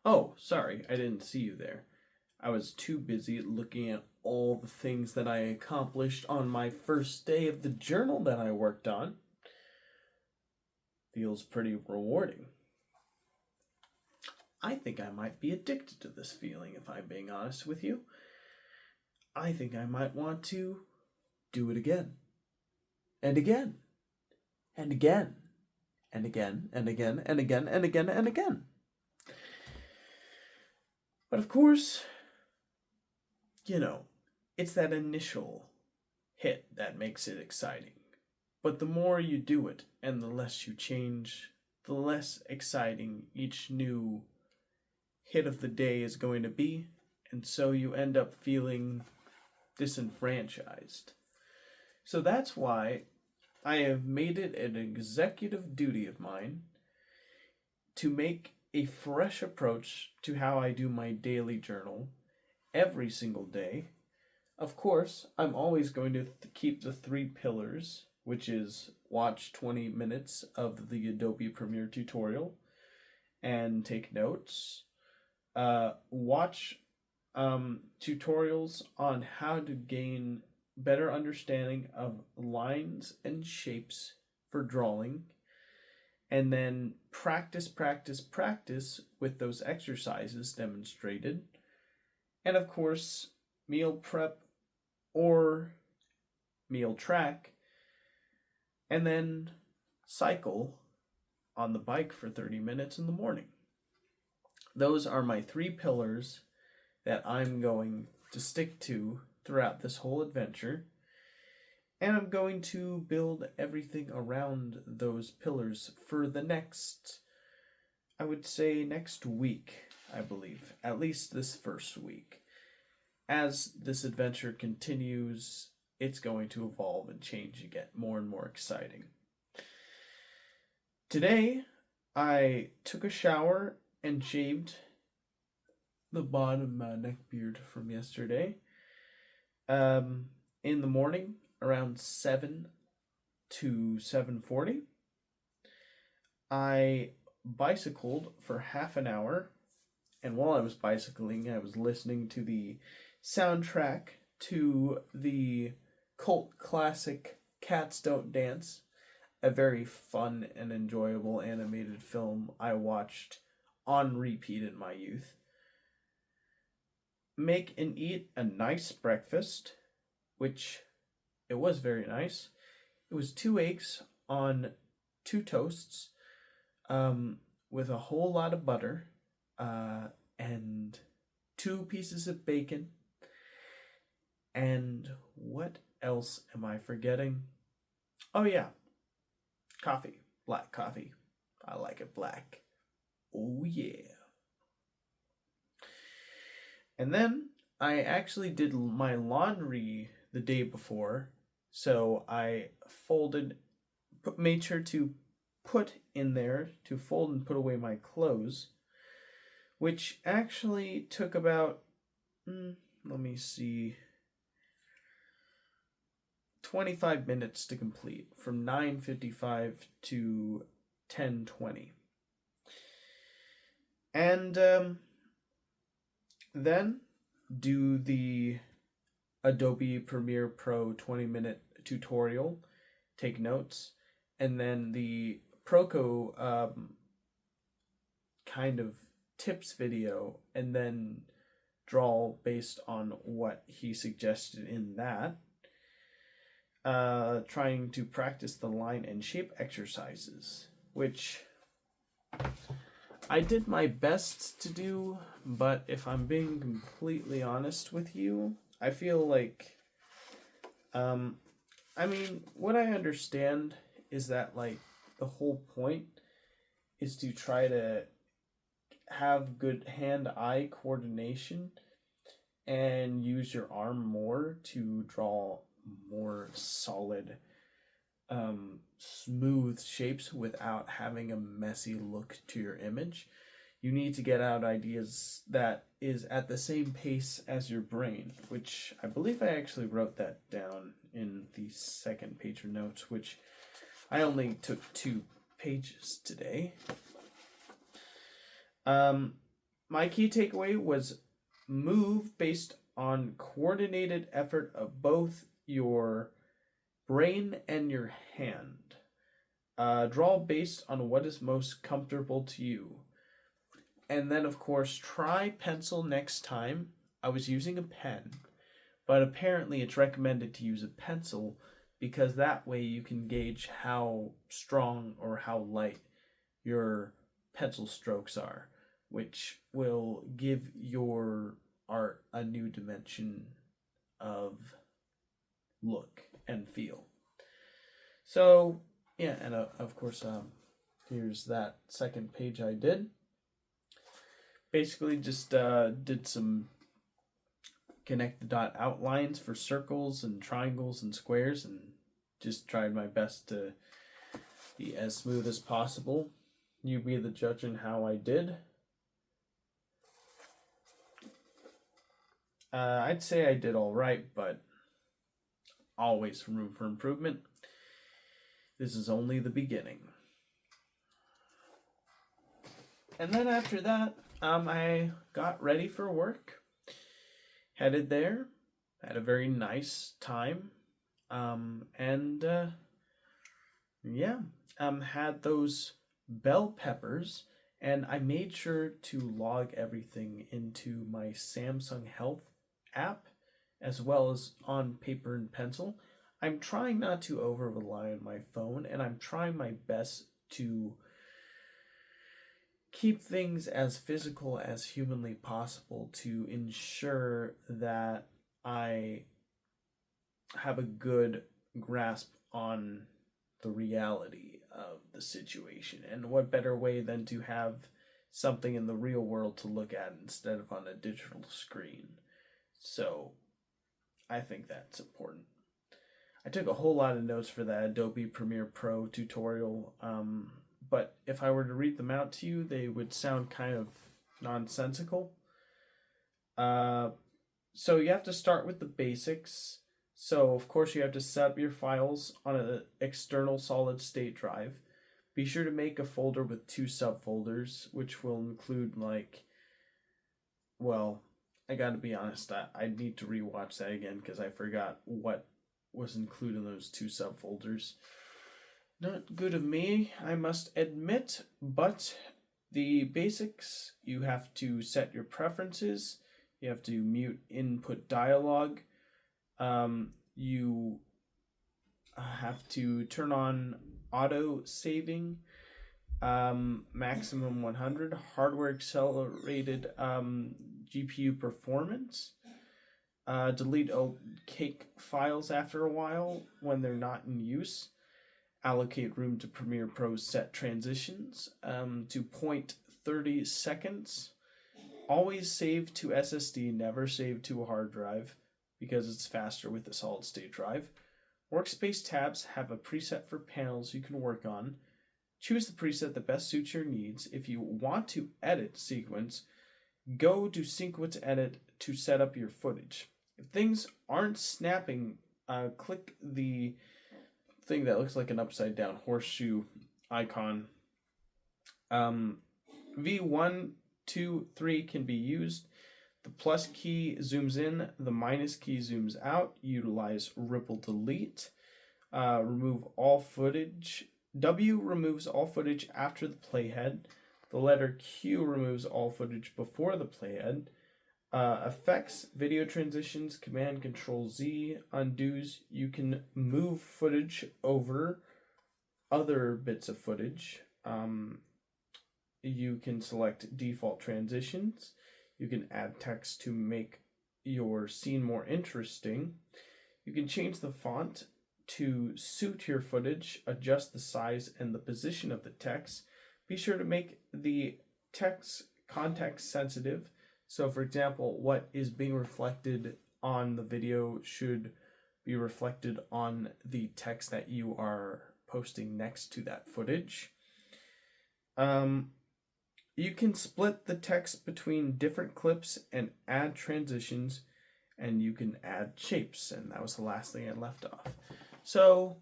Oh, sorry, I didn't see you there. I was too busy looking at all the things that I accomplished on my first day of the journal that I worked on. Feels pretty rewarding. I think I might be addicted to this feeling, if I'm being honest with you. I think I might want to do it again, and again, and again, and again, and again, and again, and again, and again. But of course, you know, it's that initial hit that makes it exciting. But the more you do it and the less you change, the less exciting each new hit of the day is going to be, and so you end up feeling disenfranchised. So that's why I have made it an executive duty of mine to make a fresh approach to how I do my daily journal every single day. Of course, I'm always going to keep the three pillars, which is watch 20 minutes of the Adobe Premiere tutorial and take notes, watch tutorials on how to gain better understanding of lines and shapes for drawing, and then practice with those exercises demonstrated. And of course, meal prep or meal track, and then cycle on the bike for 30 minutes in the morning. Those are my three pillars that I'm going to stick to throughout this whole adventure. And I'm going to build everything around those pillars for the next, I would say, next week, I believe. At least this first week. As this adventure continues, it's going to evolve and change and get more and more exciting. Today, I took a shower and shaved the bottom of my neck beard from yesterday. In the morning, around 7 to 7:40, I bicycled for half an hour, and while I was bicycling, I was listening to the soundtrack to the cult classic Cats Don't Dance, a very fun and enjoyable animated film I watched on repeat in my youth. Make and eat a nice breakfast, which it was very nice. It was 2 eggs on 2 toasts, with a whole lot of butter, and 2 pieces of bacon. And what else am I forgetting? Oh, yeah, coffee. Black coffee. I like it black. Oh, yeah. And then I actually did my laundry the day before, so I made sure to put in there to fold and put away my clothes, which actually took about, let me see, 25 minutes to complete, from 9:55 to 10:20. And then do the Adobe Premiere Pro 20-minute tutorial, take notes, and then the Proco kind of tips video, and then draw based on what he suggested in that. Trying to practice the line and shape exercises, which I did my best to do, but if I'm being completely honest with you, I feel like, what I understand is that, like, the whole point is to try to have good hand-eye coordination and use your arm more to draw more solid, smooth shapes without having a messy look to your image. You need to get out ideas that is at the same pace as your brain, which I believe I actually wrote that down in the second page of notes, which I only took 2 pages today. my key takeaway was move based on coordinated effort of both your brain and your hand. Draw based on what is most comfortable to you. And then, of course, try pencil next time. I was using a pen, but apparently it's recommended to use a pencil because that way you can gauge how strong or how light your pencil strokes are, which will give your art a new dimension of look and feel. So, yeah, and of course, here's that second page I did. Basically, just did some connect the dot outlines for circles and triangles and squares, and just tried my best to be as smooth as possible. You be the judge in how I did. I'd say I did all right, but always room for improvement. This is only the beginning. And then after that, I got ready for work. Headed there. Had a very nice time. Had those bell peppers, and I made sure to log everything into my Samsung Health app, as well as on paper and pencil. I'm trying not to over rely on my phone, and I'm trying my best to keep things as physical as humanly possible to ensure that I have a good grasp on the reality of the situation. And what better way than to have something in the real world to look at instead of on a digital screen. So I think that's important. I took a whole lot of notes for that Adobe Premiere Pro tutorial, but if I were to read them out to you, they would sound kind of nonsensical. So you have to start with the basics. So of course you have to set up your files on an external solid state drive. Be sure to make a folder with 2 subfolders, which will include I gotta be honest, I need to rewatch that again because I forgot what was included in those 2 subfolders. Not good of me, I must admit, but the basics, you have to set your preferences, you have to mute input dialogue, you have to turn on auto saving, maximum 100, hardware accelerated GPU performance, delete cake files after a while when they're not in use, allocate room to Premiere Pro's set transitions to 0.30 seconds, always save to SSD, never save to a hard drive because it's faster with the solid state drive. Workspace tabs have a preset for panels you can work on. Choose the preset that best suits your needs. If you want to edit sequence, go to Sequence Edit to set up your footage. If things aren't snapping, click the thing that looks like an upside down horseshoe icon. V1, 2, 3 can be used. The plus key zooms in, the minus key zooms out. Utilize ripple delete. Remove all footage. W removes all footage after the playhead. The letter Q removes all footage before the playhead. Effects, video transitions, Command Control Z undoes. You can move footage over other bits of footage. You can select default transitions. You can add text to make your scene more interesting. You can change the font to suit your footage, adjust the size and the position of the text. Be sure to make the text context sensitive. So for example, what is being reflected on the video should be reflected on the text that you are posting next to that footage. You can split the text between different clips and add transitions, and you can add shapes, and that was the last thing I left off. So,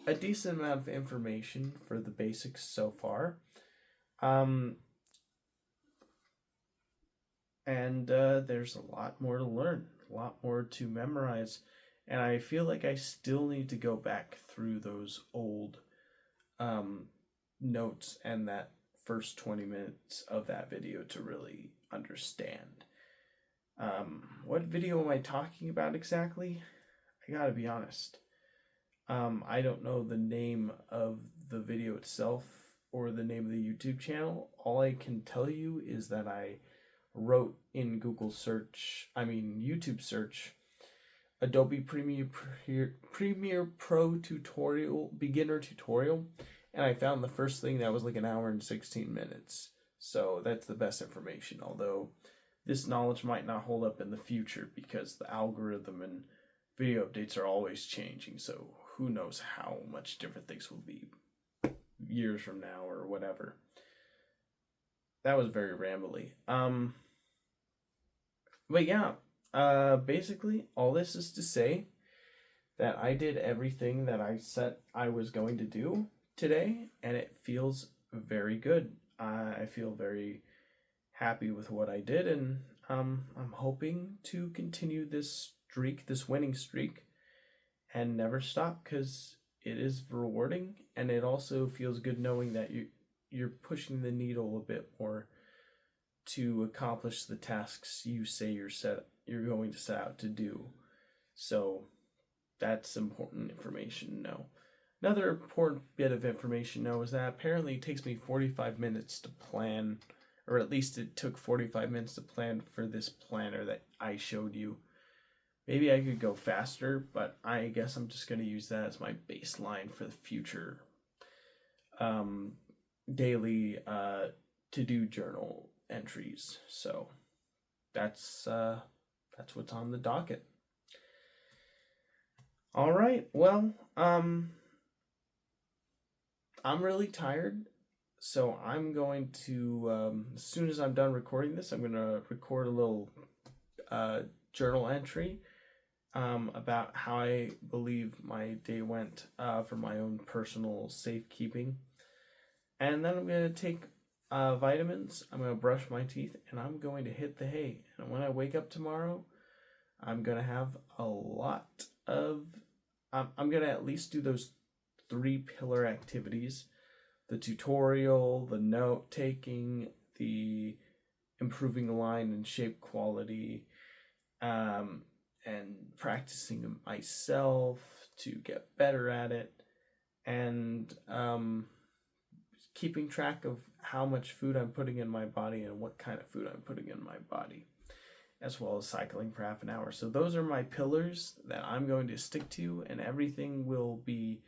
a decent amount of information for the basics so far. And there's a lot more to learn, a lot more to memorize. And I feel like I still need to go back through those old um, notes and that first 20 minutes of that video to really understand. What video am I talking about exactly? I gotta be honest. I don't know the name of the video itself or the name of the YouTube channel. All I can tell you is that I wrote in YouTube search, Adobe Premiere Pro tutorial, beginner tutorial, and I found the first thing that was like an hour and 16 minutes. So that's the best information, although this knowledge might not hold up in the future because the algorithm and video updates are always changing. So who knows how much different things will be years from now or whatever. That was very rambly. But yeah, basically all this is to say that I did everything that I said I was going to do today, and it feels very good. I feel very happy with what I did, and I'm hoping to continue this streak, this winning streak, and never stop because it is rewarding, and it also feels good knowing that you're pushing the needle a bit more to accomplish the tasks you say you're going to set out to do. So that's important information to know. Another important bit of information to know is that apparently it takes me 45 minutes to plan, or at least it took 45 minutes to plan for this planner that I showed you. Maybe I could go faster, but I guess I'm just going to use that as my baseline for the future daily to-do journal entries. So that's what's on the docket. All right, well, I'm really tired, so I'm going to, as soon as I'm done recording this, I'm going to record a little journal entry about how I believe my day went for my own personal safekeeping. And then I'm going to take vitamins, I'm going to brush my teeth, and I'm going to hit the hay. And when I wake up tomorrow, I'm going to have a lot of, I'm going to at least do those 3 pillar activities: the tutorial, the note taking, the improving line and shape quality, and practicing myself to get better at it, and keeping track of how much food I'm putting in my body and what kind of food I'm putting in my body, as well as cycling for half an hour. So those are my pillars that I'm going to stick to, and everything will be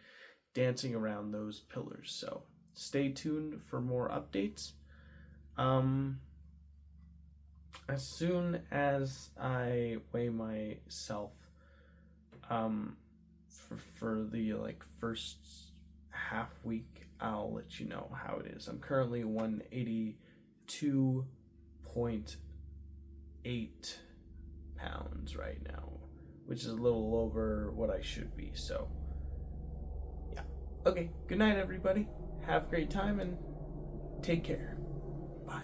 dancing around those pillars. So stay tuned for more updates. As soon as I weigh myself for the first half week, I'll let you know how it is. I'm currently 182.8 pounds right now, which is a little over what I should be. So yeah. Okay, good night everybody. Have a great time and take care. Bye.